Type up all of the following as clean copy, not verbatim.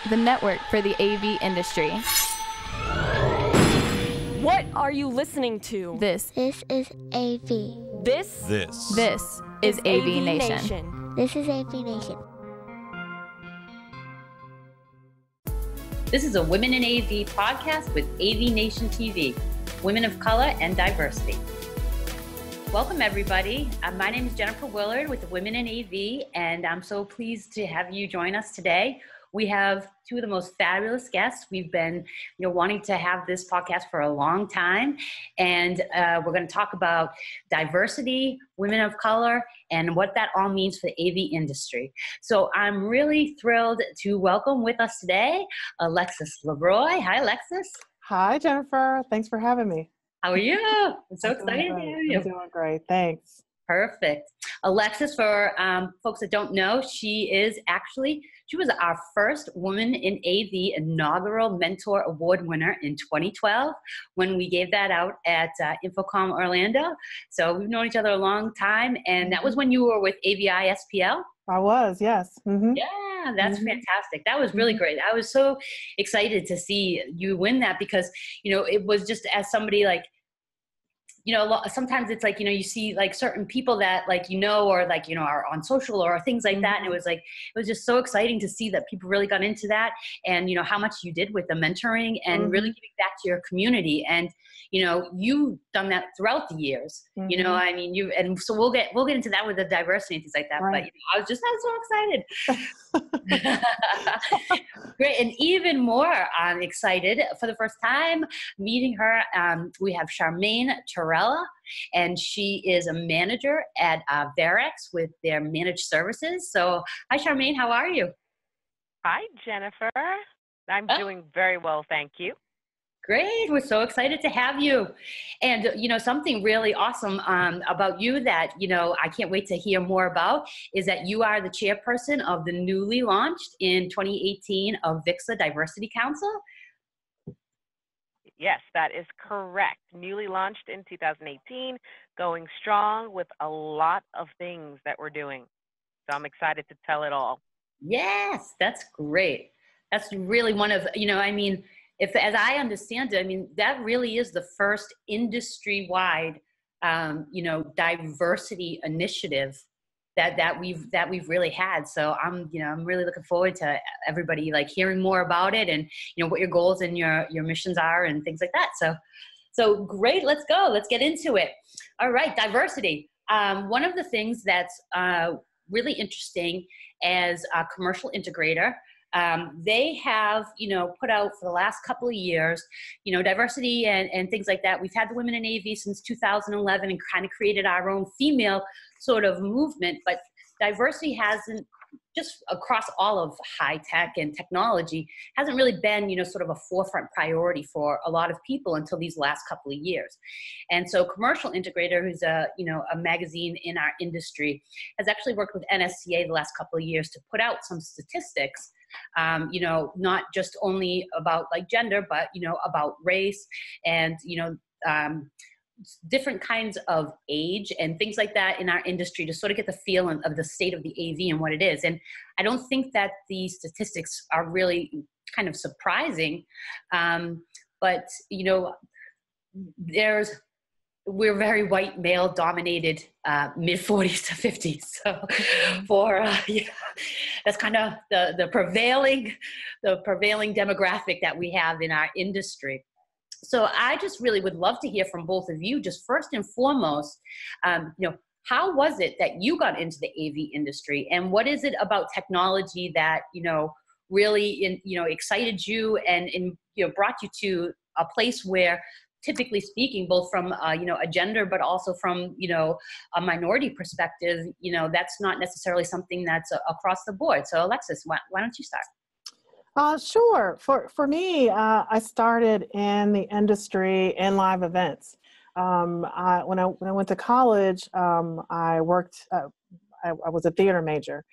the network for the AV industry. What are you listening to? This This is AV. This is AVNation. This is AVNation. This is a Women in AV podcast with AVNation TV, Women of Color and Diversity. Welcome, everybody. My name is Jennifer Willard with the Women in AV, and I'm so pleased to have you join us today. We have two of the most fabulous guests. We've been wanting to have this podcast for a long time, and we're going to talk about diversity, women of color, and what that all means for the AV industry. So I'm really thrilled to welcome with us today Alexis LeBroy. Hi, Alexis. Hi, Jennifer. Thanks for having me. How are you? I'm so excited to have you. I'm doing great. Thanks. Perfect. Alexis, for folks that don't know, she was our first Woman in AV inaugural Mentor Award winner in 2012 when we gave that out at Infocom Orlando. So we've known each other a long time, and that was when you were with AVI SPL. I was, yes. Mm-hmm. Yeah, that's fantastic. That was really great. I was so excited to see you win that because, it was just as somebody like, sometimes it's like, you see like certain people that like, or like, are on social or things like that. And it was just so exciting to see that people really got into that and, how much you did with the mentoring and really giving back to your community. And, you've done that throughout the years, so we'll get into that with the diversity and things like that. Right. But I was so excited. Great. And even more, I'm excited for the first time meeting her. We have Charmaine Torella, and she is a manager at WAVEx with their managed services. So hi, Charmaine, how are you? Hi, Jennifer. I'm doing very well, thank you. Great. We're so excited to have you. And, something really awesome about you that, I can't wait to hear more about is that you are the chairperson of the newly launched in 2018 AVIXA Diversity Council. Yes, that is correct. Newly launched in 2018, going strong with a lot of things that we're doing. So I'm excited to tell it all. Yes, that's great. That's really one of, if, as I understand it, that really is the first industry-wide, diversity initiative that we've really had. So I'm really looking forward to everybody like hearing more about it and, what your goals and your missions are and things like that. So great. Let's go. Let's get into it. All right. Diversity. One of the things that's really interesting as a commercial integrator, they have, put out for the last couple of years, diversity and things like that. We've had the Women in AV since 2011 and kind of created our own female sort of movement, but diversity hasn't, just across all of high tech and technology, hasn't really been, sort of a forefront priority for a lot of people until these last couple of years. And so Commercial Integrator, who's a magazine in our industry, has actually worked with NSCA the last couple of years to put out some statistics, not just only about like gender, but, about race and, different kinds of age and things like that in our industry to sort of get the feel of the state of the AV and what it is. And I don't think that the statistics are really kind of surprising, but, we're very white male dominated, mid 40s to 50s. So that's kind of the prevailing demographic that we have in our industry. So I just really would love to hear from both of you, just first and foremost, how was it that you got into the AV industry, and what is it about technology that, really, excited you and brought you to a place where, typically speaking, both from, a gender, but also from, a minority perspective, that's not necessarily something that's across the board. So Alexis, why don't you start? Sure. For me, I started in the industry in live events. When I went to college, I worked. I was a theater major,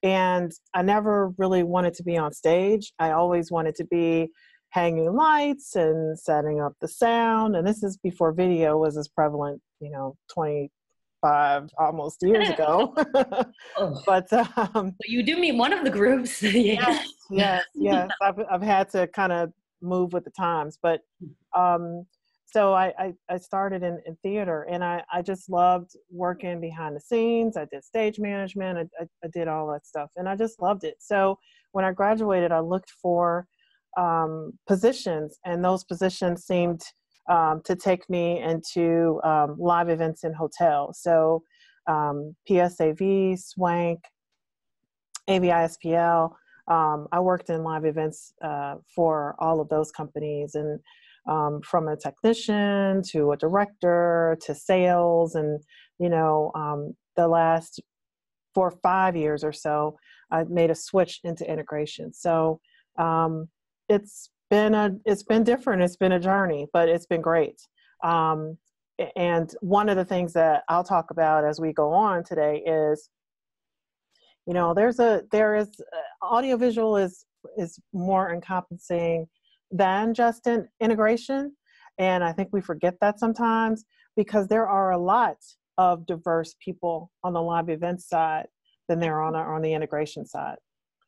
and I never really wanted to be on stage. I always wanted to be hanging lights and setting up the sound. And this is before video was as prevalent, 20 almost years ago. Oh, But but you do meet one of the groups. Yeah. yes. I've had to kind of move with the times, but so I started in theater, and I just loved working behind the scenes. I did stage management. I did all that stuff, and I just loved it. So when I graduated, I looked for positions, and those positions seemed to take me into live events in hotels. So PSAV, Swank, AVISPL. I worked in live events for all of those companies, and from a technician to a director to sales, and the last 4 or 5 years or so, I made a switch into integration. So it's been different. It's been a journey, but it's been great. And one of the things that I'll talk about as we go on today is, there is audiovisual is more encompassing than just an integration. And I think we forget that sometimes, because there are a lot of diverse people on the live event side than there are on the integration side.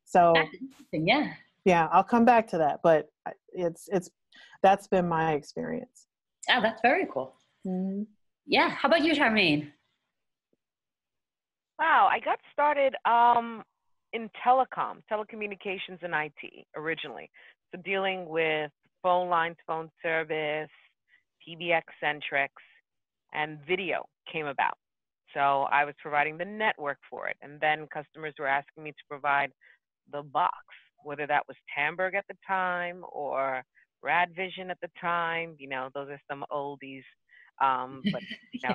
So That's interesting, yeah. Yeah, I'll come back to that, but that's been my experience. Oh, that's very cool. Mm-hmm. Yeah. How about you, Charmaine? Wow, I got started in telecommunications and IT originally. So dealing with phone lines, phone service, PBX centrics, and video came about. So I was providing the network for it. And then customers were asking me to provide the box, whether that was Tamberg at the time or Radvision at the time. Those are some oldies, but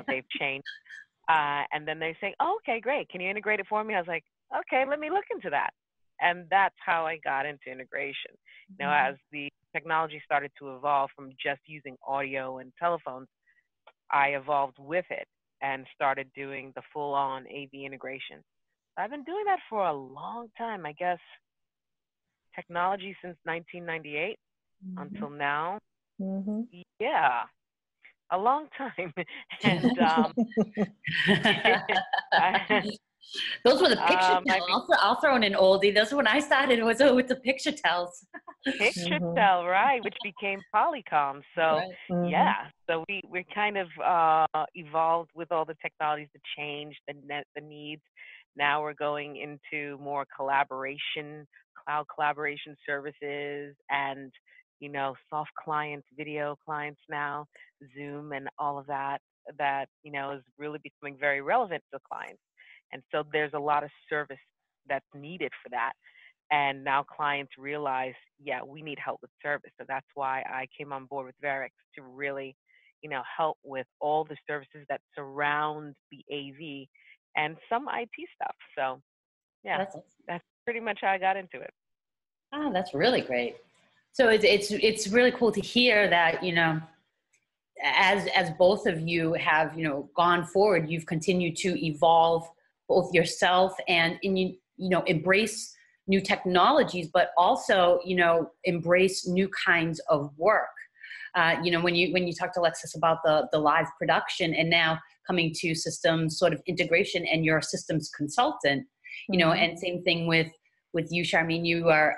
they've changed. And then they say, oh, okay, great. Can you integrate it for me? I was like, okay, let me look into that. And that's how I got into integration. As the technology started to evolve from just using audio and telephones, I evolved with it and started doing the full-on AV integration. I've been doing that for a long time, I guess, technology since 1998 until now. Mm-hmm. Yeah, a long time. And those were the picture tells. I'll throw in an oldie. Those when I started was with the picture tells. Picture tell, right, which became Polycom. So Right. Mm-hmm. yeah, so we kind of evolved with all the technologies that changed the needs. Now we're going into more collaboration, cloud collaboration services, and soft clients, video clients now, Zoom and all of that is really becoming very relevant to clients. And so there's a lot of service that's needed for that. And now clients realize, yeah, we need help with service. So that's why I came on board with WAVEx to really, help with all the services that surround the AV and some IT stuff. So yeah, that's pretty much how I got into it. Oh, that's really great. So it's really cool to hear that, as both of you have, gone forward, you've continued to evolve both yourself and embrace new technologies, but also, embrace new kinds of work. When you talked to Alexis about the live production, and now coming to systems sort of integration, and you're a systems consultant, and same thing with you, Charmaine, you are,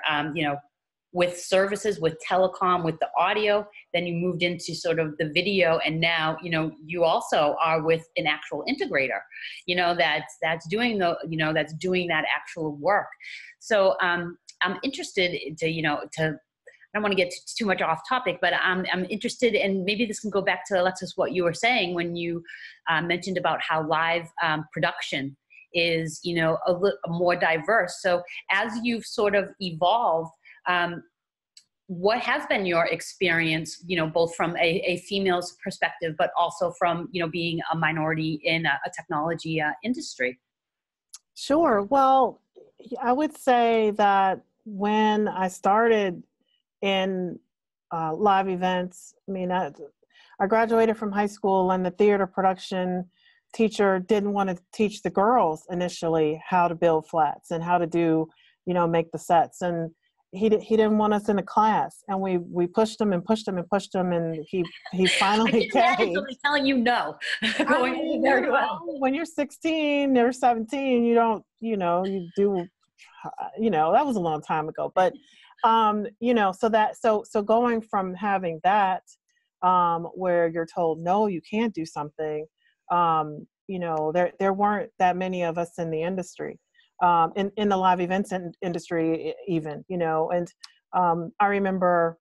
with services, with telecom, with the audio, then you moved into sort of the video, and now, you also are with an actual integrator, that's doing that's doing that actual work. So I'm interested to I don't want to get too much off topic, but I'm interested, and maybe this can go back to, Alexis, what you were saying when you mentioned about how live production is, a more diverse. So as you've sort of evolved, what has been your experience, both from a female's perspective, but also from, being a minority in a technology industry? Sure. Well, I would say that when I started in live events, I graduated from high school, and the theater production teacher didn't want to teach the girls initially how to build flats and how to do, make the sets. And he didn't want us in the class, and we pushed him and pushed him and pushed him, and he finally caved. Somebody telling you no. Going over very well. When you're 16 or 17, you don't, you do, that was a long time ago, but so going from having that, where you're told no, you can't do something, there weren't that many of us in the industry, in the live events industry even, and I remember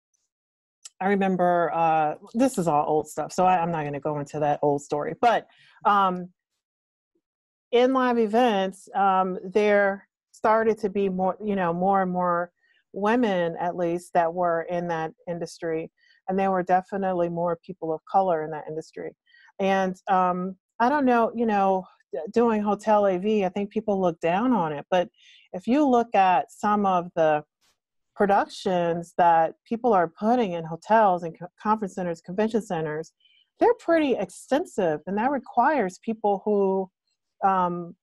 this is all old stuff, so I'm not going to go into that old story, but in live events, there started to be more and more women, at least, that were in that industry, and there were definitely more people of color in that industry. And I don't know, doing hotel AV, I think people look down on it, but if you look at some of the productions that people are putting in hotels and conference centers, convention centers, they're pretty extensive, and that requires people who know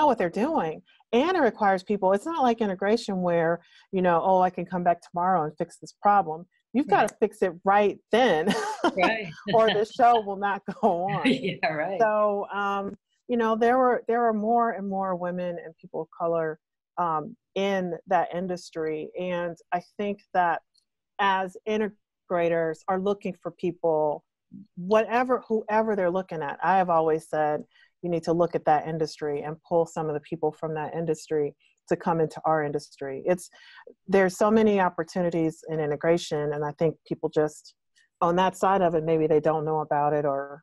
what they're doing. And it requires people, it's not like integration where, I can come back tomorrow and fix this problem. You've got to fix it right then, right. or the show will not go on. Yeah, right. So, there were more and more women and people of color in that industry. And I think that as integrators are looking for people, whoever they're looking at, I have always said, you need to look at that industry and pull some of the people from that industry to come into our industry. There's so many opportunities in integration, and I think people just on that side of it, maybe they don't know about it, or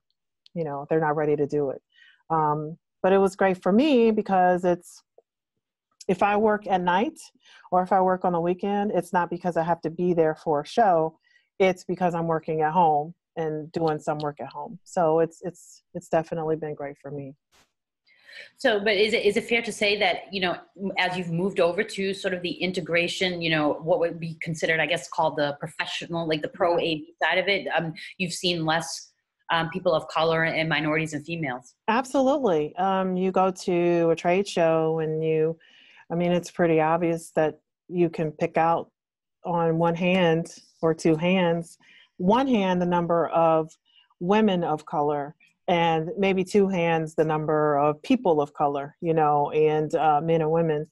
they're not ready to do it. But it was great for me because if I work at night or if I work on the weekend, it's not because I have to be there for a show. It's because I'm working at home and doing some work at home. So it's definitely been great for me. So, but is it fair to say that, as you've moved over to sort of the integration, what would be considered, I guess, called the professional, like the pro AV side of it, you've seen less people of color and minorities and females? Absolutely. You go to a trade show and it's pretty obvious that you can pick out on one hand or two hands, one hand, the number of women of color, and maybe two hands, the number of people of color, and men and women.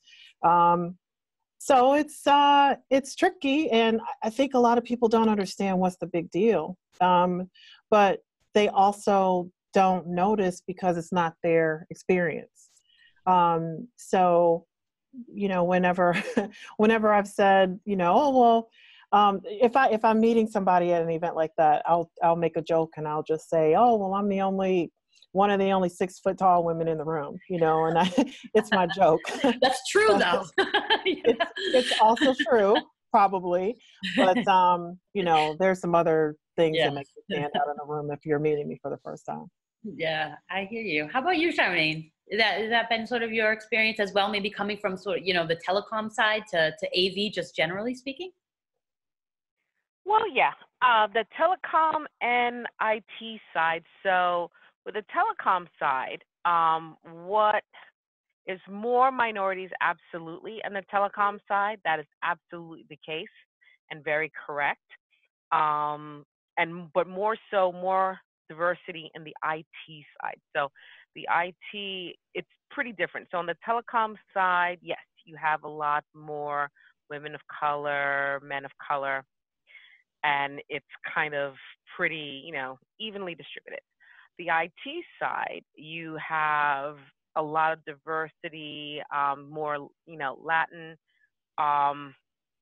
So it's tricky. And I think a lot of people don't understand what's the big deal. But they also don't notice because it's not their experience. So, whenever I've said, if I'm meeting somebody at an event like that, I'll make a joke and I'll just say, oh, well, I'm one of the only 6 foot tall women in the room, and it's my joke. That's true though. It's also true, probably, but there's some other things that make you stand out in a room if you're meeting me for the first time. Yeah, I hear you. How about you, Charmaine? Has that been sort of your experience as well? Maybe coming from sort of, the telecom side to AV, just generally speaking? Well, yeah, the telecom and IT side. So with the telecom side, what is more minorities? Absolutely. And the telecom side, that is absolutely the case and very correct. But more diversity in the IT side. So the IT, it's pretty different. So on the telecom side, yes, you have a lot more women of color, men of color, and it's kind of pretty, evenly distributed. The IT side, you have a lot of diversity, more, Latin,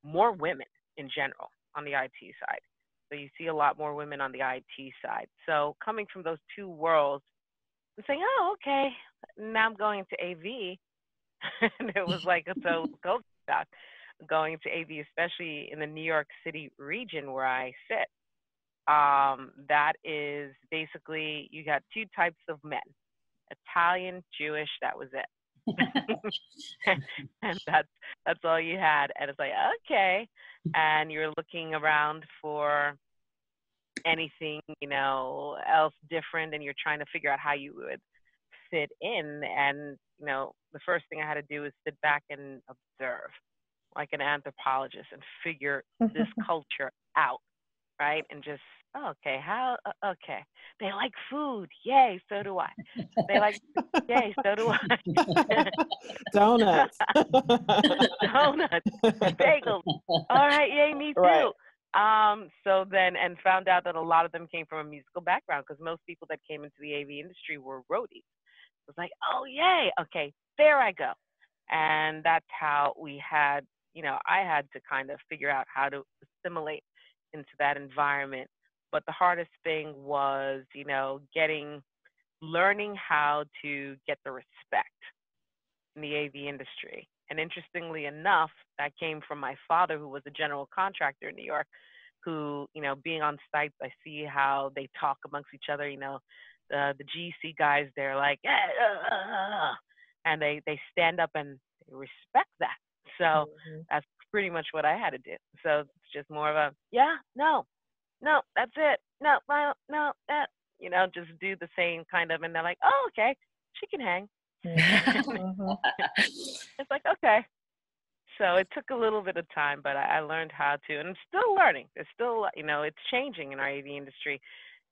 more women in general on the IT side. So you see a lot more women on the IT side. So coming from those two worlds and saying, oh, okay, now I'm going to AV. And it was like, so go back. Going to AV, especially in the New York City region where I sit. That is basically, you got two types of men, Italian, Jewish, that was it. And that's all you had. And it's like, okay. And you're looking around for anything, else different, and you're trying to figure out how you would fit in. And, the first thing I had to do is sit back and observe. like an anthropologist and figure this culture out, right? And just, oh, okay, okay. They like food. Yay, so do I. They like, yay, so do I. Donuts. Donuts, bagels. All right, yay, me too. Right. So then, and found out that a lot of them came from a musical background because most people that came into the AV industry were roadies. It was like, oh, yay, okay, there I go. And that's how we had, I had to kind of figure out how to assimilate into that environment. But the hardest thing was, learning how to get the respect in the AV industry. And interestingly enough, that came from my father, who was a general contractor in New York, who, being on sites, I see how they talk amongst each other. The GC guys, they're like, and they stand up and they respect that. So that's pretty much what I had to do. So it's just more of a, no, that's it. No, that, just do the same kind of, and they're like, oh, okay, she can hang. It's like, okay. So it took a little bit of time, but I learned how to, and I'm still learning. It's still, it's changing in our AV industry.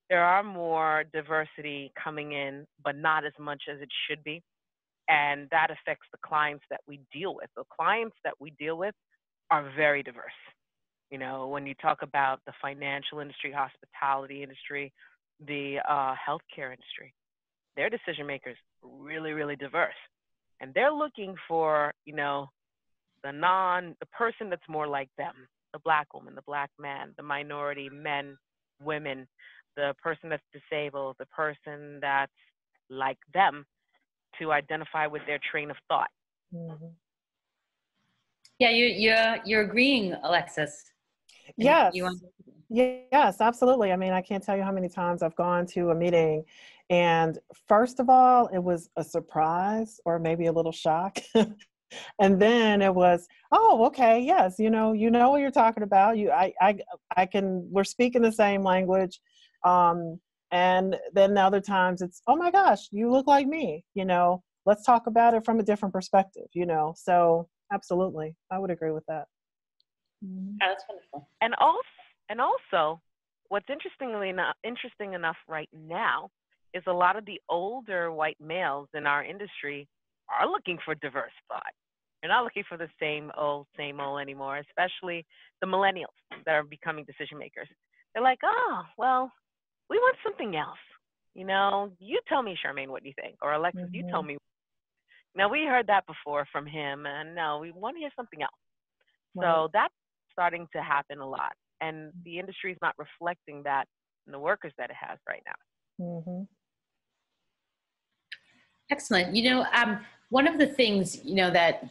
There are more diversity coming in, but not as much as it should be. And that affects the clients that we deal with. The clients that we deal with are very diverse. When you talk about the financial industry, hospitality industry, the healthcare industry, their decision makers are really, really diverse. And they're looking for, the person that's more like them, the Black woman, the Black man, the minority men, women, the person that's disabled, the person that's like them, to identify with their train of thought. Yeah, you're agreeing, Alexis. Yes. Yes, absolutely. I mean, I can't tell you how many times I've gone to a meeting and first of all, it was a surprise or maybe a little shock. And then it was, oh, okay, yes, you know what you're talking about. We're speaking the same language. And then the other times it's, oh my gosh, you look like me, let's talk about it from a different perspective, so absolutely. I would agree with that. Oh, that's wonderful. And also, what's interesting enough right now is a lot of the older white males in our industry are looking for diverse thought. They're not looking for the same old anymore, especially the millennials that are becoming decision makers. They're like, oh, well, we want something else. You tell me, Charmaine, what you think, or Alexis, you tell me. Now, we heard that before from him, and no, we want to hear something else. Right. So that's starting to happen a lot, and the industry is not reflecting that in the workers that it has right now. Excellent. One of the things, that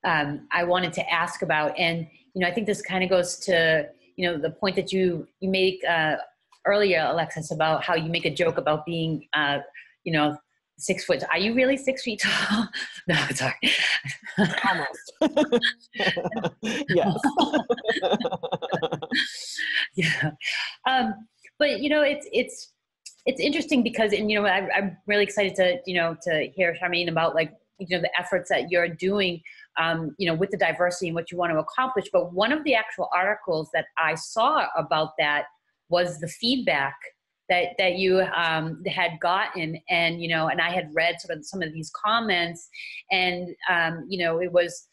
I wanted to ask about, and, I think this kind of goes to, the point that you make earlier, Alexis, about how you make a joke about being, 6 foot. Are you really 6 feet tall? No, sorry. Almost. Yes. Yeah. But, it's interesting because, and, I'm really excited to hear, Charmaine, about the efforts that you're doing, with the diversity and what you want to accomplish. But one of the actual articles that I saw about that was the feedback that you had gotten, and, and I had read sort of some of these comments, and, it was,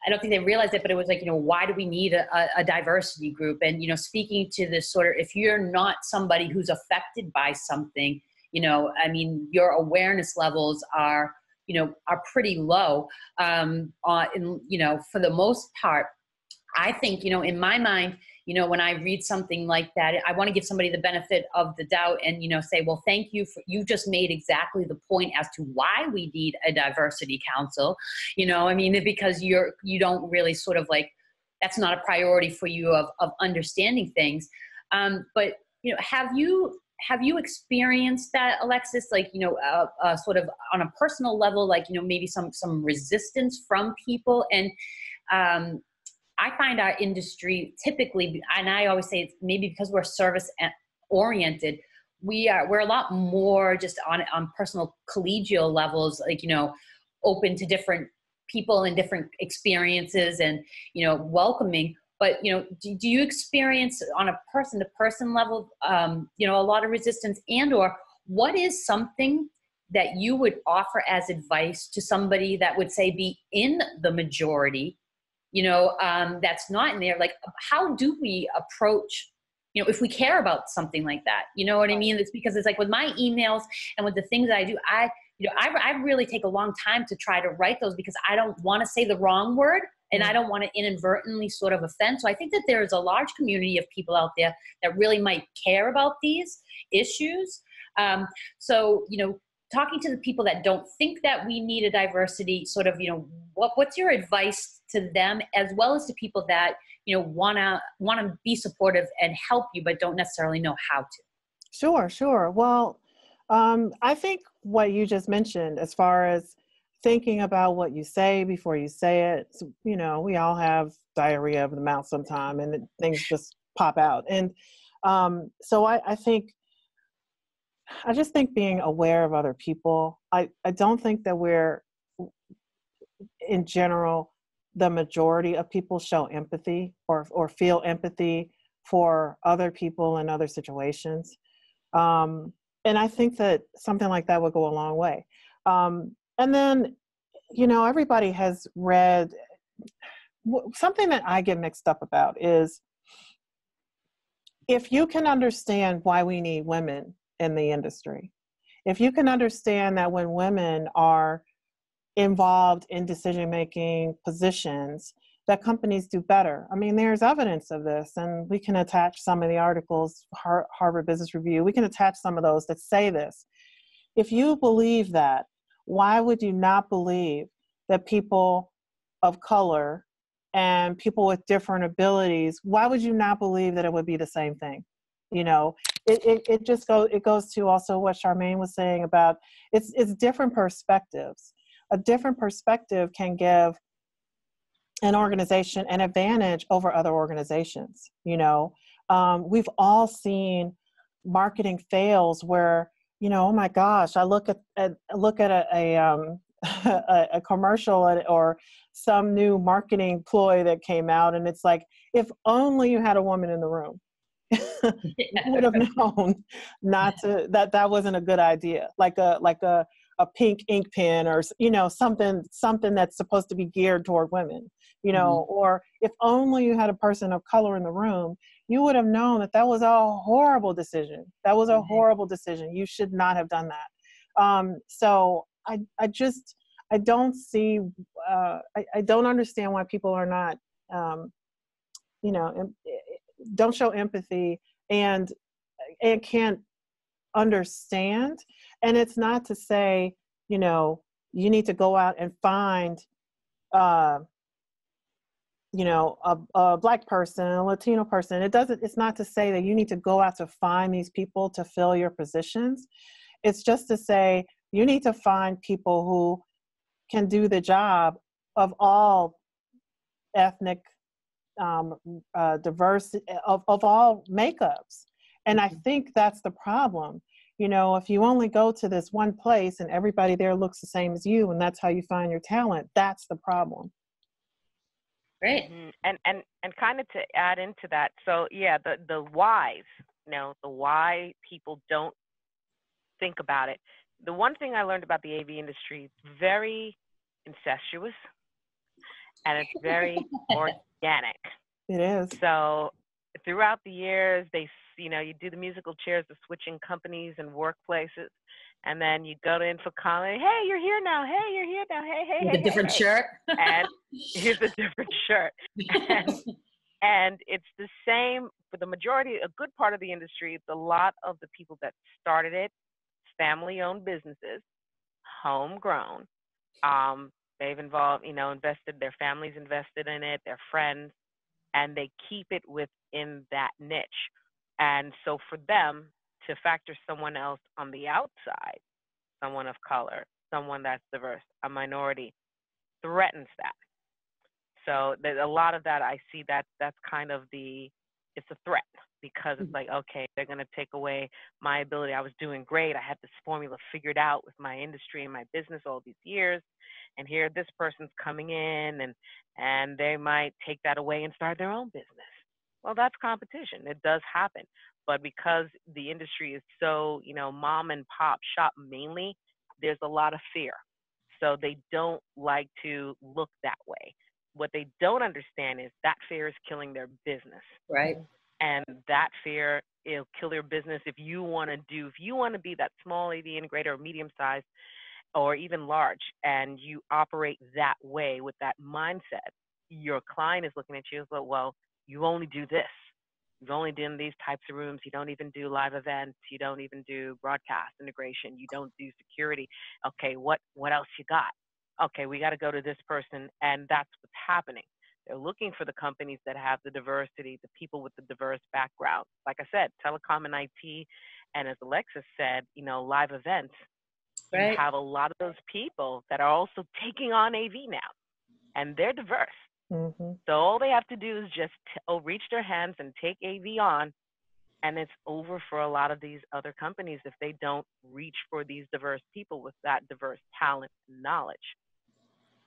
I don't think they realized it, but it was like, why do we need a diversity group? And, speaking to this sort of, if you're not somebody who's affected by something, your awareness levels are pretty low, for the most part. I think, in my mind, when I read something like that, I want to give somebody the benefit of the doubt and, say, well, thank you you just made exactly the point as to why we need a diversity council, because you don't really sort of that's not a priority for you of understanding things. But, have you experienced that, Alexis, sort of on a personal level, maybe some resistance from people? And, I find our industry typically, and I always say it's maybe because we're service oriented, we're a lot more just on personal collegial levels, open to different people and different experiences and, welcoming. But, do you experience on a person to person level, a lot of resistance, and, or what is something that you would offer as advice to somebody that would say be in the majority, that's not in there? Like, how do we approach, if we care about something like that, you know what I mean? It's because it's like with my emails and with the things that I do, I really take a long time to try to write those because I don't want to say the wrong word and I don't want to inadvertently sort of offend. So I think that there is a large community of people out there that really might care about these issues. So, talking to the people that don't think that we need a diversity, sort of, what's your advice to them, as well as to people that, want to be supportive and help you, but don't necessarily know how to? Sure. Well, I think what you just mentioned, as far as thinking about what you say before you say it, we all have diarrhea of the mouth sometime and things just pop out. And so I just think being aware of other people. I don't think that we're, in general, the majority of people show empathy or feel empathy for other people in other situations. And I think that something like that would go a long way. And then, everybody has read, something that I get mixed up about is, if you can understand why we need women in the industry, if you can understand that when women are involved in decision-making positions, that companies do better. I mean, there's evidence of this, and we can attach some of the articles, Harvard Business Review, we can attach some of those that say this. If you believe that, why would you not believe that people of color and people with different abilities, why would you not believe that it would be the same thing? It goes to also what Charmaine was saying about it's different perspectives. A different perspective can give an organization an advantage over other organizations. We've all seen marketing fails where, oh my gosh, I look at a commercial or some new marketing ploy that came out, and it's like, if only you had a woman in the room. You would have known that wasn't a good idea. Like a pink ink pen or something that's supposed to be geared toward women. Or if only you had a person of color in the room, you would have known that was a horrible decision. That was a horrible decision. You should not have done that. So I don't see. I don't understand why people are not. Don't show empathy and can't understand. And it's not to say, you need to go out and find, a Black person, a Latino person. It's not to say that you need to go out to find these people to fill your positions. It's just to say you need to find people who can do the job of all ethnic, diverse, of all makeups. And I think that's the problem. If you only go to this one place and everybody there looks the same as you, and that's how you find your talent, that's the problem. Great. Mm-hmm. And kind of to add into that, so yeah, the whys, the why people don't think about it. The one thing I learned about the AV industry, it's very incestuous and it's very organic. It is. So throughout the years, you do the musical chairs of switching companies and workplaces, and then you go in for comment. Hey, you're here now. Hey, you're here now. Hey, With a different shirt. And here's a different shirt. And it's the same for the majority, a good part of the industry. It's a lot of the people that started it, family-owned businesses, homegrown. They've invested, their families invested in it, their friends, and they keep it within that niche. And so for them to factor someone else on the outside, someone of color, someone that's diverse, a minority, threatens that. So there's a lot of that. I see that's kind of the it's a threat because it's like, okay, they're going to take away my ability. I was doing great. I had this formula figured out with my industry and my business all these years. And here this person's coming in and they might take that away and start their own business. Well, that's competition. It does happen. But because the industry is so, mom and pop shop mainly, there's a lot of fear. So they don't like to look that way. What they don't understand is that fear is killing their business. Right. And that fear, it'll kill their business if you want to be that small AV integrator or medium sized or even large, and you operate that way with that mindset, your client is looking at you as well, you only do this. You've only done these types of rooms. You don't even do live events. You don't even do broadcast integration. You don't do security. Okay, what else you got? Okay, we got to go to this person, and that's what's happening. They're looking for the companies that have the diversity, the people with the diverse background. Like I said, telecom and IT, and as Alexis said, live events. Right. You have a lot of those people that are also taking on AV now, and they're diverse. Mm-hmm. So all they have to do is just reach their hands and take AV on, and it's over for a lot of these other companies if they don't reach for these diverse people with that diverse talent and knowledge.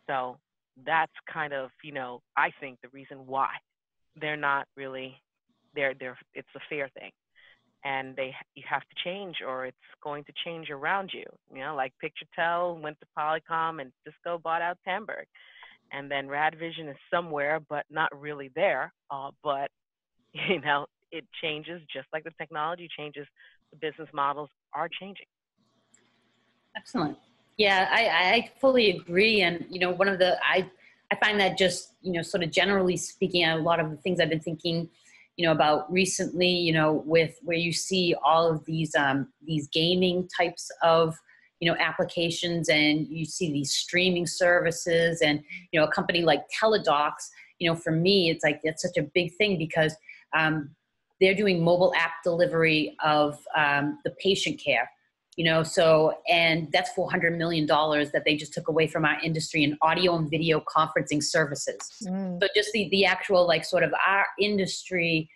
So that's kind of, I think the reason why they're not really, it's a fair thing. And you have to change, or it's going to change around you. Like Picturetel went to Polycom and Cisco bought out Tamberg. And then RadVision is somewhere, but not really there. But, it changes just like the technology changes. The business models are changing. Excellent. Yeah, I fully agree. And, one of I find that just, sort of generally speaking, a lot of the things I've been thinking, about recently, with where you see all of these gaming types of, applications, and you see these streaming services, and, a company like Teledocs, for me, it's like, it's such a big thing because they're doing mobile app delivery of the patient care. So, and that's $400 million that they just took away from our industry in audio and video conferencing services. So just the actual, like, sort of our industry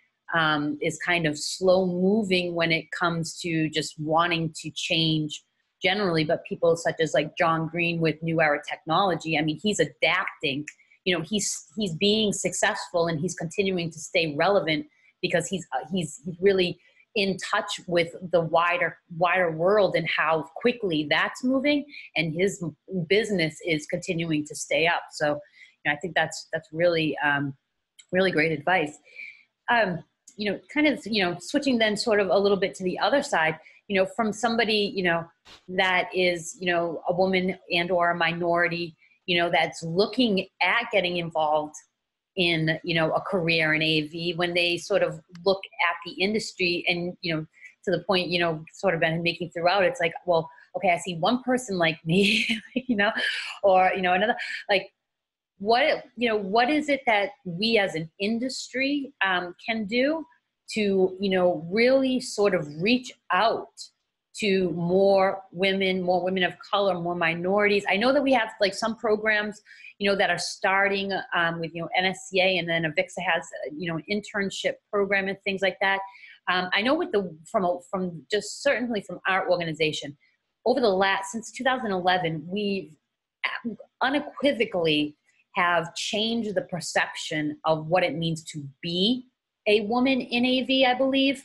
is kind of slow moving when it comes to just wanting to change generally, but people such as like John Green with New Era Technology, I mean, he's adapting, he's being successful, and he's continuing to stay relevant because he's really in touch with the wider world and how quickly that's moving, and his business is continuing to stay up. So, I think that's really, really great advice. Kind of, switching then sort of a little bit to the other side, from somebody, that is, a woman and or a minority, that's looking at getting involved in, a career in AV, when they sort of look at the industry and, to the point, sort of been making throughout, it's like, well, okay, I see one person like me, or, another, like, what is it that we as an industry can do to, really sort of reach out to more women of color, more minorities? I know that we have like some programs, that are starting with, NSCA, and then AVIXA has, an internship program and things like that. I know from just certainly from our organization, since 2011, we've unequivocally have changed the perception of what it means to be a woman in AV, I believe.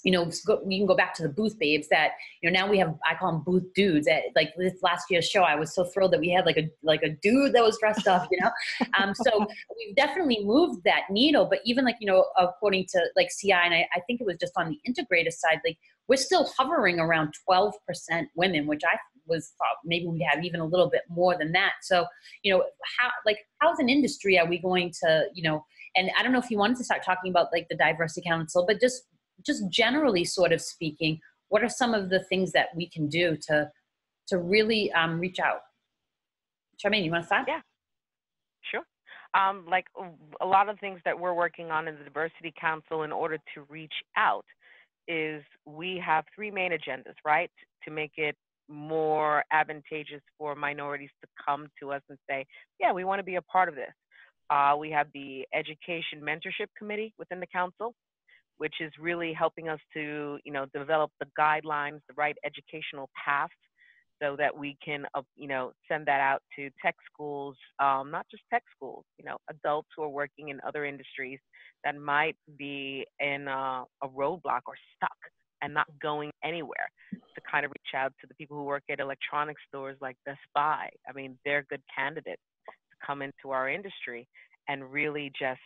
We can go back to the booth babes that, now we have, I call them booth dudes. Like this last year's show, I was so thrilled that we had like a dude that was dressed up, So we've definitely moved that needle, but even like, according to like CI, and I think it was just on the integrator side, like we're still hovering around 12% women, which I thought maybe we have even a little bit more than that. So, how as an industry are we going to, and I don't know if you wanted to start talking about like the Diversity Council, but just generally sort of speaking, what are some of the things that we can do to really reach out? Charmaine, you want to start? Yeah, sure. Like a lot of things that we're working on in the Diversity Council in order to reach out is we have three main agendas, right? To make it more advantageous for minorities to come to us and say, yeah, we want to be a part of this. We have the Education Mentorship Committee within the council, which is really helping us to, develop the guidelines, the right educational path, so that we can, send that out to tech schools, not just tech schools, adults who are working in other industries that might be in a roadblock or stuck and not going anywhere, to kind of reach out to the people who work at electronic stores like Best Buy. I mean, they're good candidates to come into our industry and really just,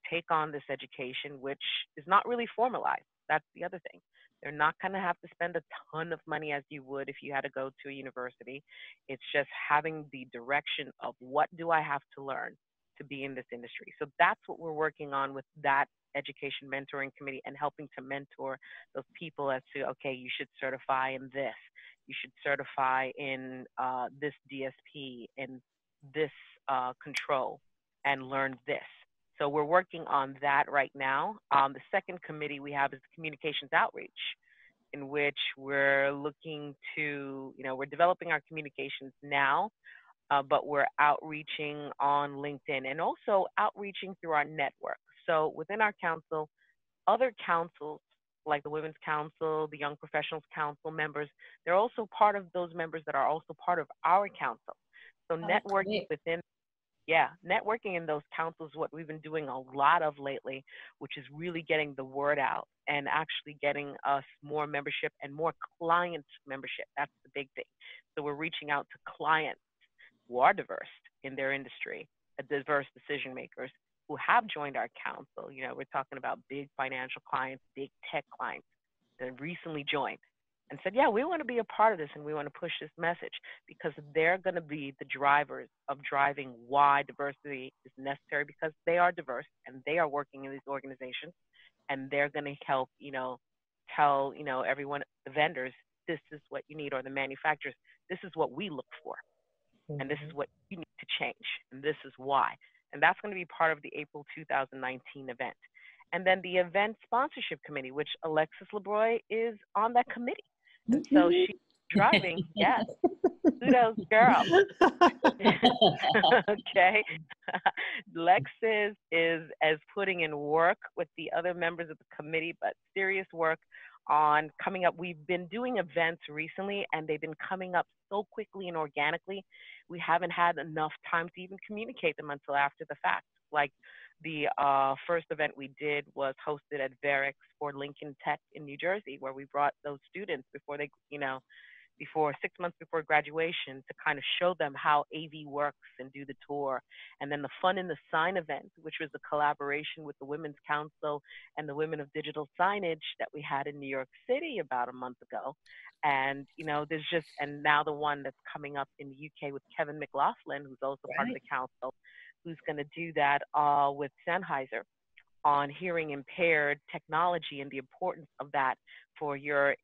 take on this education, which is not really formalized. That's the other thing. They're not going to have to spend a ton of money as you would if you had to go to a university. It's just having the direction of what do I have to learn to be in this industry. So that's what we're working on with that education mentoring committee, and helping to mentor those people as to, okay, you should certify in this, you should certify in this DSP, in this control, and learn this. So we're working on that right now. The second committee we have is the communications outreach, in which we're looking to, we're developing our communications now, but we're outreaching on LinkedIn and also outreaching through our network. So within our council, other councils like the Women's Council, the Young Professionals Council members, they're also part of those members that are also part of our council. So networking within networking in those councils is what we've been doing a lot of lately, which is really getting the word out and actually getting us more membership and more client membership. That's the big thing. So we're reaching out to clients who are diverse in their industry, diverse decision makers who have joined our council. We're talking about big financial clients, big tech clients that recently joined and said, yeah, we want to be a part of this, and we want to push this message, because they're going to be the drivers of driving why diversity is necessary, because they are diverse and they are working in these organizations, and they're going to help, tell, everyone, the vendors, this is what you need, or the manufacturers, this is what we look for, and this is what you need to change, and this is why. And that's going to be part of the April 2019 event. And then the event sponsorship committee, which Alexis LeBroy is on that committee. And so she's driving, yes, kudos, girl. Okay. Lexis is putting in work with the other members of the committee, but serious work on coming up. We've been doing events recently, and they've been coming up so quickly and organically. We haven't had enough time to even communicate them until after the fact. Like the first event we did was hosted at WAVEx for Lincoln Tech in New Jersey, where we brought those students before they, before 6 months before graduation, to kind of show them how AV works and do the tour. And then the Fun in the Sign event, which was a collaboration with the Women's Council and the Women of Digital Signage that we had in New York City about a month ago. And, there's just, and now the one that's coming up in the UK with Kevin McLaughlin, who's also part of the council, who's going to do that with Sennheiser on hearing impaired technology and the importance of that for your,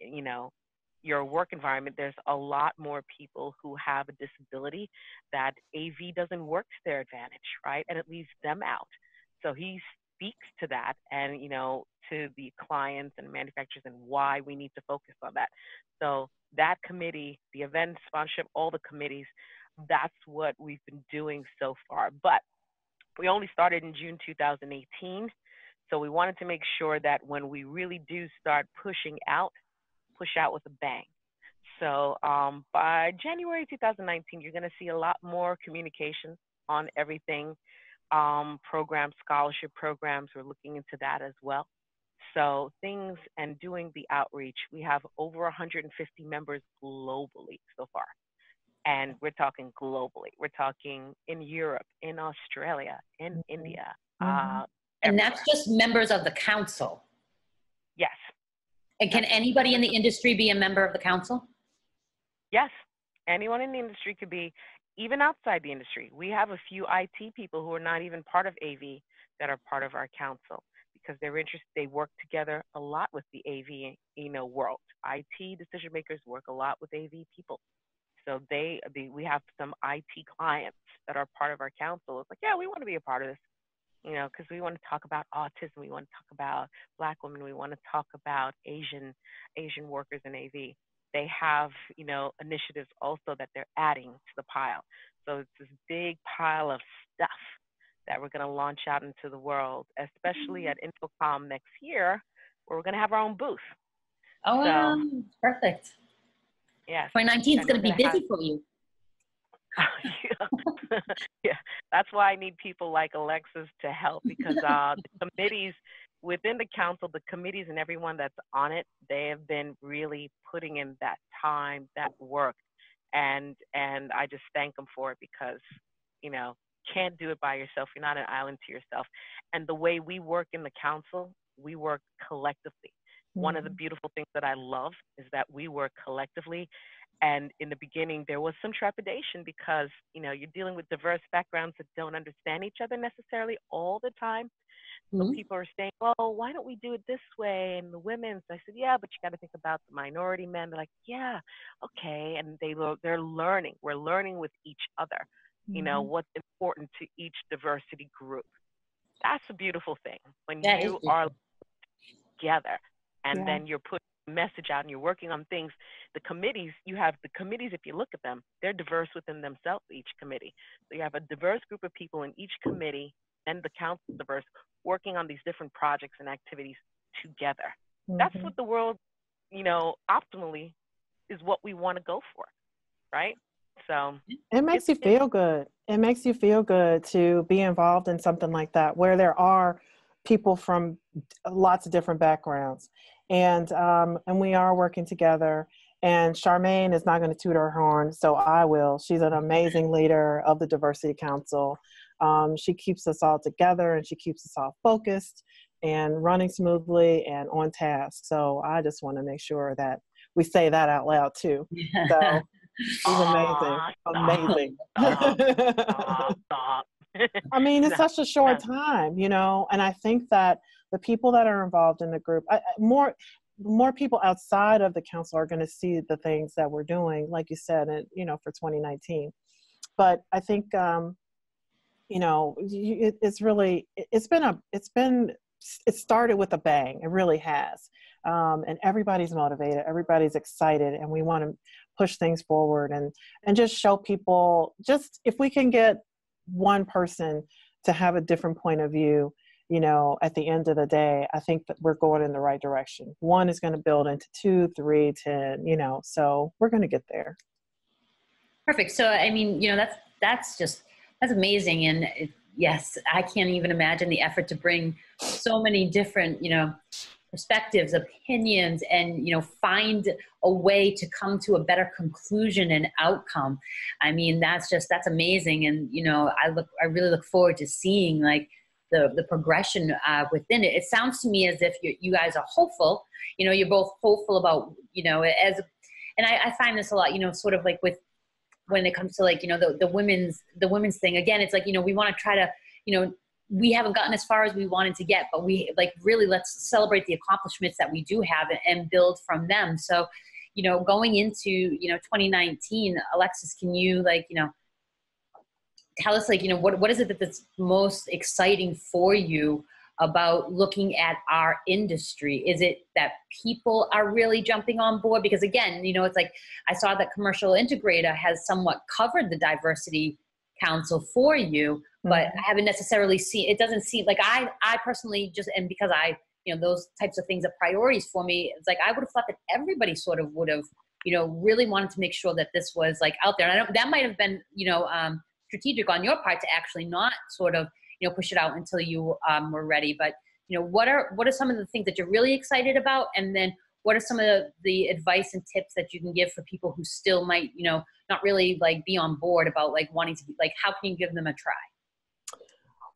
your work environment. There's a lot more people who have a disability that AV doesn't work to their advantage, right? And it leaves them out. So he speaks to that and, to the clients and manufacturers, and why we need to focus on that. So that committee, the event sponsorship, all the committees, that's what we've been doing so far. But we only started in June 2018. So we wanted to make sure that when we really do start push out with a bang. So by January 2019, you're going to see a lot more communication on everything. Programs, scholarship programs, we're looking into that as well. So things and doing the outreach, we have over 150 members globally so far. And we're talking globally. We're talking in Europe, in Australia, in India. And that's just members of the council. Yes. And can anybody in the industry be a member of the council? Yes. Anyone in the industry could be, even outside the industry. We have a few IT people who are not even part of AV that are part of our council, because they're interested. They work together a lot with the AV, world. IT decision makers work a lot with AV people. So we have some IT clients that are part of our council. It's like, yeah, we want to be a part of this, because we want to talk about autism. We want to talk about Black women. We want to talk about Asian workers in AV. They have, initiatives also that they're adding to the pile. So it's this big pile of stuff that we're going to launch out into the world, especially at InfoComm next year, where we're going to have our own booth. Oh, So, perfect. Yes. 2019 is And going to we're be gonna busy for you. yeah. Yeah, that's why I need people like Alexis to help, because the committees within the council, the committees and everyone that's on it, they have been really putting in that time, that work, and I just thank them for it, because can't do it by yourself. You're not an island to yourself. And the way we work in the council, we work collectively. One of the beautiful things that I love is that we work collectively. And in the beginning, there was some trepidation, because, you're dealing with diverse backgrounds that don't understand each other necessarily all the time. So people are saying, well, why don't we do it this way? And the women's, I said, yeah, but you got to think about the minority men. They're like, yeah, okay. And they're learning. We're learning with each other, what's important to each diversity group. That's a beautiful thing when you are together, and then you're putting a message out and you're working on things. The committees, if you look at them, they're diverse within themselves, each committee. So you have a diverse group of people in each committee, and the council is diverse, working on these different projects and activities together. That's what the world, optimally is what we want to go for, right? So it makes you feel good. It makes you feel good to be involved in something like that, where there are people from lots of different backgrounds, and we are working together. And Charmaine is not going to toot her horn, so I will. She's an amazing leader of the Diversity Council. She keeps us all together, and she keeps us all focused and running smoothly and on task. So I just want to make sure that we say that out loud too. So she's amazing. Amazing. Stop. I mean, it's such a short time, and I think that the people that are involved in the group, more people outside of the council are going to see the things that we're doing, like you said, for 2019. But I think, it started with a bang. It really has. And everybody's motivated, everybody's excited, and we want to push things forward and just show people, just if we can get one person to have a different point of view, at the end of the day, I think that we're going in the right direction. One is going to build into 2, 3, 10, so we're going to get there. Perfect. So, I mean, that's amazing. And yes, I can't even imagine the effort to bring so many different, perspectives, opinions, and, find a way to come to a better conclusion and outcome. I mean, that's amazing. And, I really look forward to seeing like the progression within it. It sounds to me as if you guys are hopeful, you're both hopeful about, and I find this a lot, sort of like with, when it comes to like, the women's thing, again, it's like, we want to try to, we haven't gotten as far as we wanted to get, but we like really let's celebrate the accomplishments that we do have and build from them. So, going into, 2019, Alexis, can you tell us what is it that's most exciting for you about looking at our industry? Is it that people are really jumping on board? Because again, it's like I saw that Commercial Integrator has somewhat covered the Diversity Council for you, but I haven't necessarily seen, it doesn't seem like I personally just, and because those types of things are priorities for me, it's like I would have thought that everybody sort of would have, really wanted to make sure that this was like out there. And that might have been, strategic on your part to actually not sort of, push it out until you were ready. But, what are some of the things that you're really excited about? And then what are some of the advice and tips that you can give for people who still might, not really like be on board about like wanting to be like, how can you give them a try?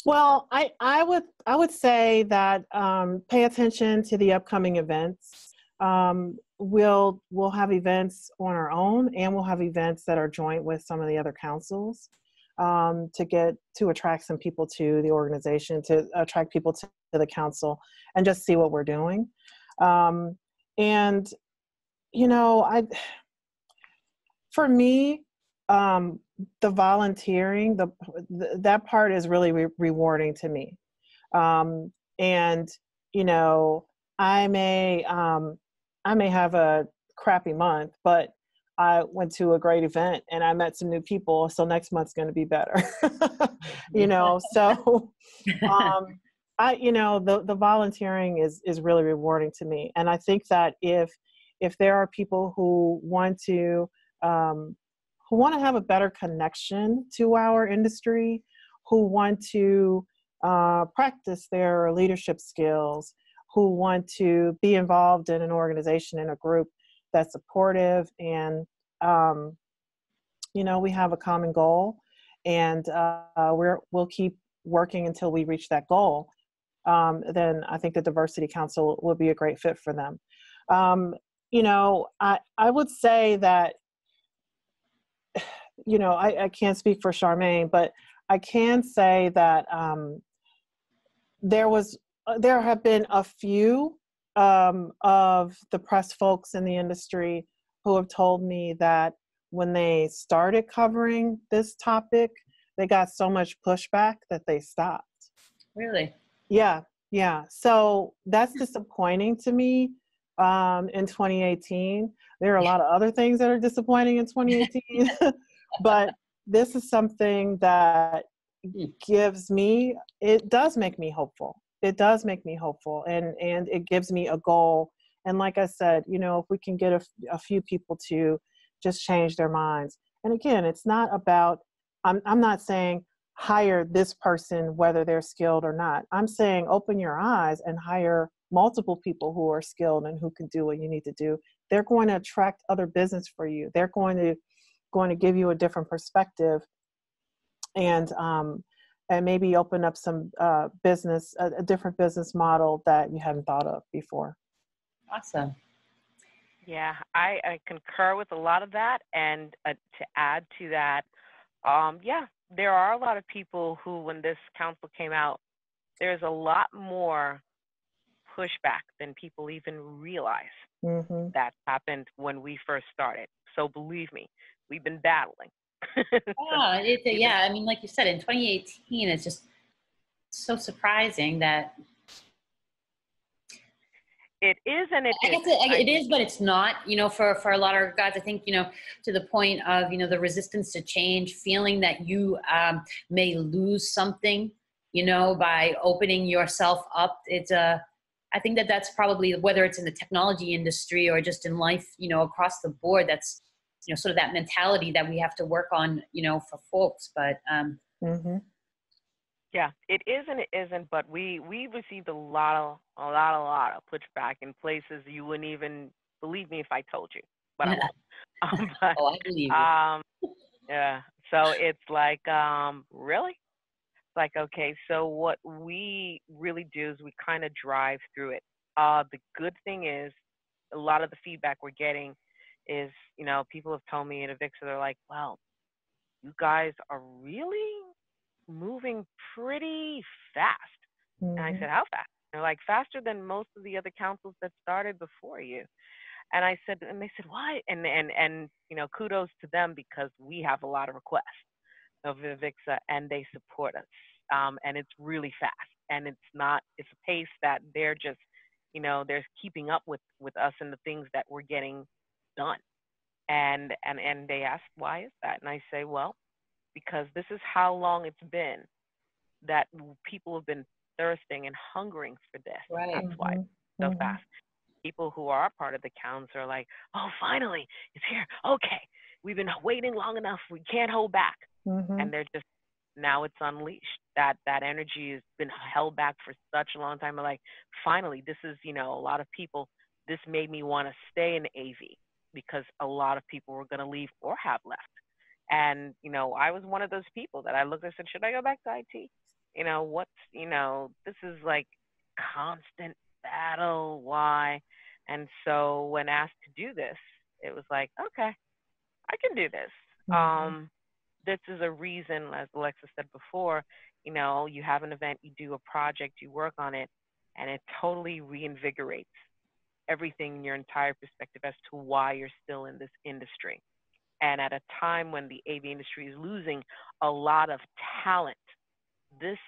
Well, I would say that pay attention to the upcoming events. We'll have events on our own, and we'll have events that are joint with some of the other councils to attract some people to the organization, to attract people to the council, and just see what we're doing. For me, the volunteering, that part is really rewarding to me. I may have a crappy month, but I went to a great event and I met some new people. So next month's going to be better. So the volunteering is really rewarding to me. And I think that if there are people who want to have a better connection to our industry, who want to practice their leadership skills, who want to be involved in an organization, in a group that's supportive, and we have a common goal, and we'll keep working until we reach that goal. Then I think the Diversity Council will be a great fit for them. I would say that, I can't speak for Charmaine, but I can say that there have been a few of the press folks in the industry who have told me that when they started covering this topic, they got so much pushback that they stopped. Really? Yeah. So that's disappointing to me in 2018. There are a lot of other things that are disappointing in 2018, but this is something that it does make me hopeful. It does make me hopeful, and it gives me a goal. And like I said, if we can get a few people to just change their minds. And again, it's not about, I'm not saying hire this person, whether they're skilled or not. I'm saying open your eyes and hire multiple people who are skilled and who can do what you need to do. They're going to attract other business for you. They're going to give you a different perspective, and maybe open up some business, a different business model that you hadn't thought of before. Awesome. Yeah, I concur with a lot of that. And to add to that, there are a lot of people who, when this council came out, there's a lot more pushback than people even realize. Mm-hmm. That happened when we first started. So believe me, we've been battling. I mean, like you said, in 2018, it's just so surprising that it is, and it I guess it is, but it's not, for a lot of guys. I think, to the point of, the resistance to change, feeling that you may lose something, by opening yourself up. I think that's probably, whether it's in the technology industry or just in life, across the board, that's, sort of that mentality that we have to work on, for folks. But mm-hmm. Yeah, it is and it isn't, but we received a lot of pushback in places you wouldn't even believe me if I told you, but I won't. I believe you. Yeah, so it's like, really? It's like, okay, so what we really do is we kind of drive through it. The good thing is, a lot of the feedback we're getting is, people have told me at Avixa, they're like, wow, you guys are really moving pretty fast. Mm-hmm. And I said, how fast? They're like, faster than most of the other councils that started before you. And I said, and they said, why? And kudos to them, because we have a lot of requests of Avixa and they support us. And it's really fast. And it's a pace that they're just, they're keeping up with us and the things that we're getting done. And they asked, why is that? And I say, well, because this is how long it's been that people have been thirsting and hungering for this. Right. That's why it's so fast. People who are part of the council are like, oh, finally, it's here. Okay, we've been waiting long enough. We can't hold back. Mm-hmm. And they're just, now it's unleashed. That energy has been held back for such a long time. Like, finally, this is, a lot of people, this made me want to stay in AV, because a lot of people were going to leave or have left. And, I was one of those people that I looked and said, should I go back to IT? This is like constant battle. Why? And so when asked to do this, it was like, okay, I can do this. Mm-hmm. This is a reason, as Alexa said before, you have an event, you do a project, you work on it, and it totally reinvigorates everything in your entire perspective as to why you're still in this industry. And at a time when the AV industry is losing a lot of talent, this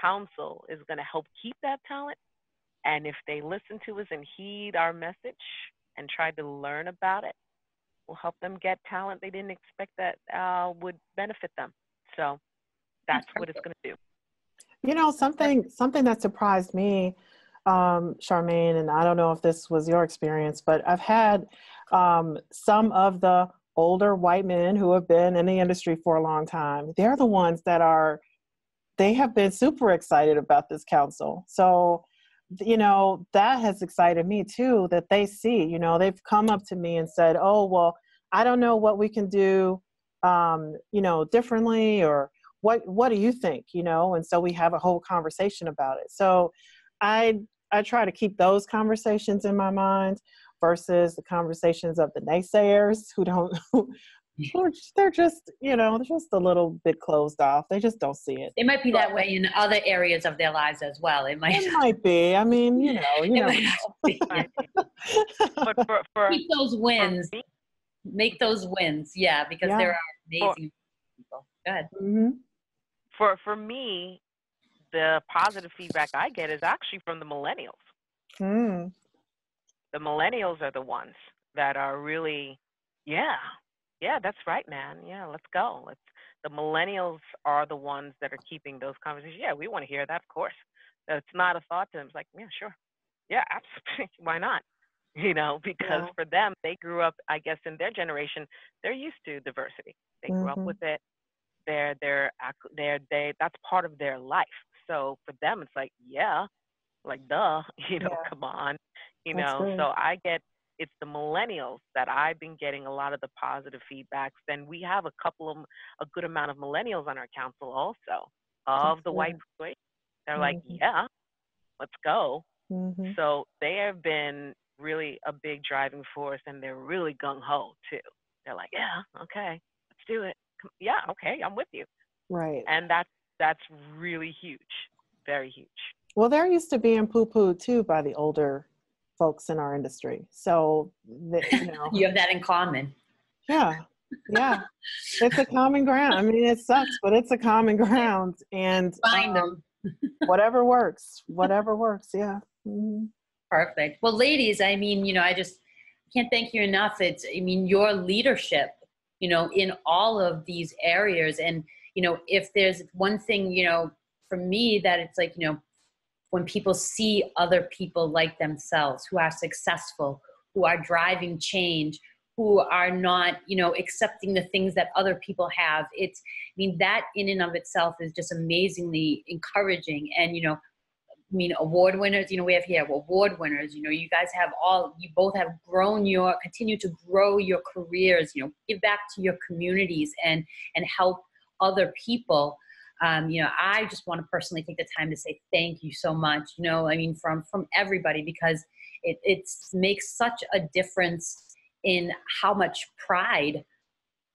council is going to help keep that talent. And if they listen to us and heed our message and try to learn about it, We'll help them get talent they didn't expect that would benefit them. So that's what it's going to do. You know, something that surprised me, Charmaine, and I don't know if this was your experience, but I've had some of the older white men who have been in the industry for a long time. They're the ones they have been super excited about this council. So, you know, that has excited me too, that they see, you know, they've come up to me and said, oh, well, I don't know what we can do, you know, differently, or what do you think, you know? And so we have a whole conversation about it. So I try to keep those conversations in my mind versus the conversations of the naysayers who don't, they're just, you know, they're just a little bit closed off. They just don't see it. It might be that way in other areas of their lives as well. It might be. I mean, you know, But for keep those wins, make those wins. Yeah, because there are amazing people. Go ahead. Mm-hmm. For me, the positive feedback I get is actually from the millennials. Mm. The millennials are the ones that are really, yeah, that's right, man. Yeah, let's go. The millennials are the ones that are keeping those conversations. Yeah, we want to hear that, of course. It's not a thought to them. It's like, yeah, sure. Yeah, absolutely. Why not? You know, because for them, they grew up, I guess, in their generation, they're used to diversity. They grew up with it. That's part of their life. So for them, it's like, yeah, like, duh, you know, come on, you know. So it's the millennials that I've been getting a lot of the positive feedbacks. And we have a good amount of millennials on our council also of the white persuasion. They're like, yeah, let's go. So they have been really a big driving force, and they're really gung-ho too. They're like, yeah, okay, let's do it. Yeah, okay, I'm with you. Right. And that's really huge, very huge. Well, they're used to being poo-pooed too by the older folks in our industry. So, you know. You have that in common. Yeah. It's a common ground. I mean, it sucks, but it's a common ground. And find them. whatever works. Yeah. Mm-hmm. Perfect. Well, ladies, I mean, you know, I just can't thank you enough. Your leadership, you know, in all of these areas. And, you know, if there's one thing, you know, for me, that it's like, you know, when people see other people like themselves who are successful, who are driving change, who are not, you know, accepting the things that other people have, that in and of itself is just amazingly encouraging. And, you know, award winners, you know, we have here award winners, you know, you both have continue to grow your careers, you know, give back to your communities and help other people. You know, I just want to personally take the time to say thank you so much, you know, I mean, from everybody, because it makes such a difference in how much pride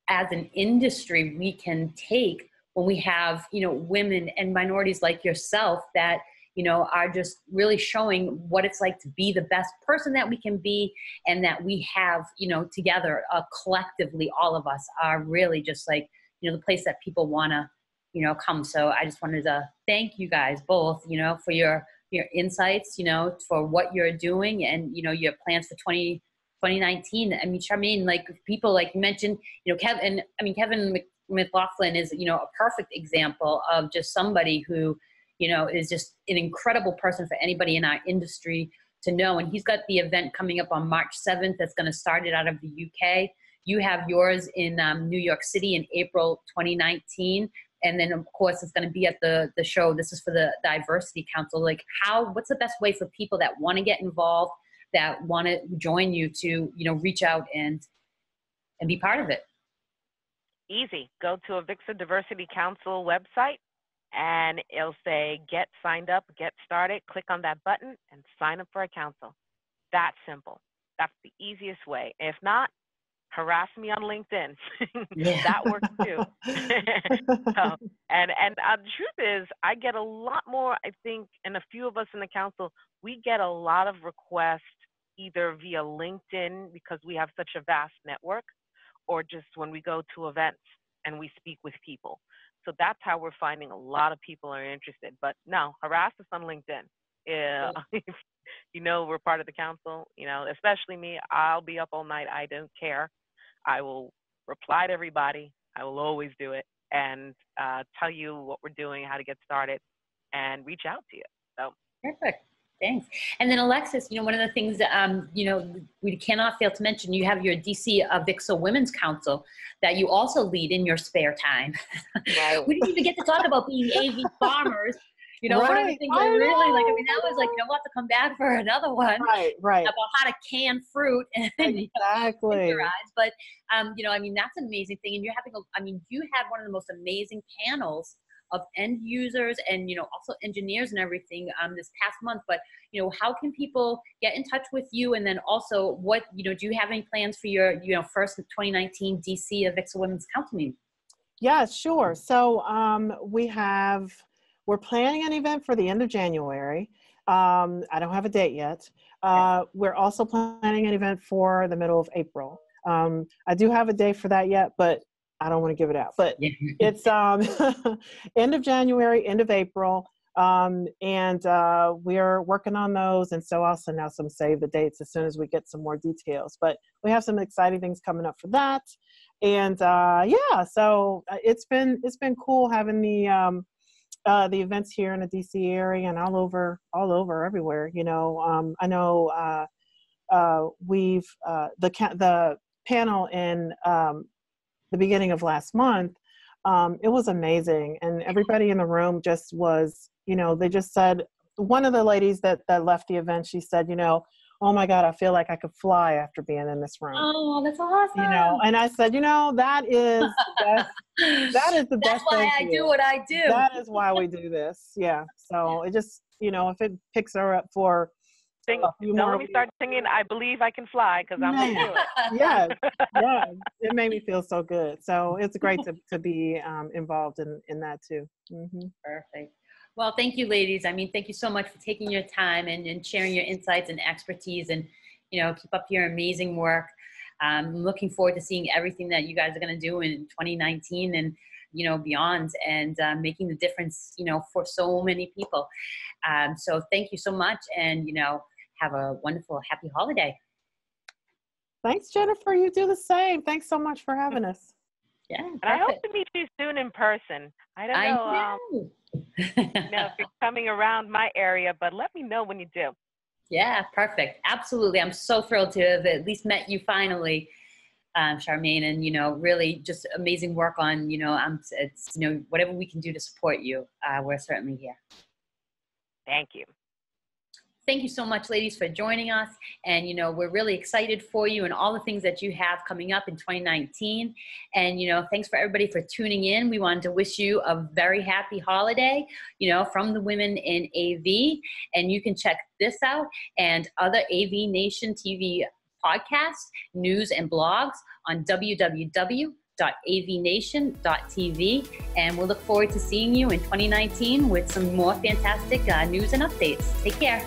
as an industry we can take when we have, you know, women and minorities like yourself that, you know, are just really showing what it's like to be the best person that we can be, and that we have, you know, together, collectively, all of us are really just like, you know, the place that people want to, you know, come. So I just wanted to thank you guys both, you know, for your insights, you know, for what you're doing and, you know, your plans for 2019. I mean, Charmaine, like people like you mentioned, you know, Kevin McLaughlin is, you know, a perfect example of just somebody who, you know, is just an incredible person for anybody in our industry to know. And he's got the event coming up on March 7th that's going to start it out of the UK. You have yours in New York City in April 2019. And then, of course, it's going to be at the show. This is for the Diversity Council. Like, what's the best way for people that want to get involved, that want to join you to, you know, reach out and be part of it? Easy. Go to Avixa Diversity Council website, and it'll say get signed up, get started. Click on that button and sign up for a council. That simple. That's the easiest way. If not, harass me on LinkedIn. That works too. And the truth is, I get a lot more, I think, and a few of us in the council, we get a lot of requests either via LinkedIn because we have such a vast network, or just when we go to events and we speak with people. So that's how we're finding a lot of people are interested. But no, harass us on LinkedIn. Yeah. If you know we're part of the council, you know, especially me, I'll be up all night. I don't care. I will reply to everybody. I will always do it and tell you what we're doing, how to get started, and reach out to you. So Perfect. Thanks. And then Alexis, one of the things that, we cannot fail to mention, you have your DC AVIXA Women's Council that you also lead in your spare time. Right. We didn't even get to talk about being AV farmers. One of the things I really that was like, we'll have to come back for another one. Right. About how to can fruit. And, Exactly. your eyes. But, that's an amazing thing. And you're having, you had one of the most amazing panels of end users and, also engineers and everything this past month. But, how can people get in touch with you? And then also what, do you have any plans for your, first 2019 DC AVIXA Women's Council meeting? Yeah, sure. So we're planning an event for the end of January. I don't have a date yet. We're also planning an event for the middle of April. I do have a date for that yet, but I don't want to give it out. But it's end of January, end of April. And we're working on those. And so I'll send out some save the dates as soon as we get some more details. But we have some exciting things coming up for that. And so it's been cool having the events here in the DC area and all over everywhere. I know we've the panel in the beginning of last month. It was amazing, and everybody in the room just was. They just said, one of the ladies that left the event, she said, oh my God, I feel like I could fly after being in this room. Oh, that's awesome. And I said, that is the best. That's why I do what I do. That is why we do this. Yeah. So it just, if it picks her up for a few more. Let me start singing "I Believe I Can Fly" because I'm going to do it. Yeah. It made me feel so good. So it's great to be involved in that too. Mm-hmm. Perfect. Well, thank you, ladies. Thank you so much for taking your time and sharing your insights and expertise, and, keep up your amazing work. I'm looking forward to seeing everything that you guys are going to do in 2019 and, beyond, and making the difference, for so many people. So thank you so much, and, have a wonderful, happy holiday. Thanks, Jennifer. You do the same. Thanks so much for having us. Yeah. And I hope to meet you soon in person. I don't know. If you're coming around my area, but let me know when you do. Yeah, perfect. Absolutely. I'm so thrilled to have at least met you finally, Charmaine, and, really just amazing work on, it's, whatever we can do to support you. We're certainly here. Thank you. Thank you so much, ladies, for joining us. And, we're really excited for you and all the things that you have coming up in 2019. And, thanks for everybody for tuning in. We wanted to wish you a very happy holiday, from the women in AV. And you can check this out and other AVNation TV podcasts, news, and blogs on www.avnation.tv. And we'll look forward to seeing you in 2019 with some more fantastic news and updates. Take care.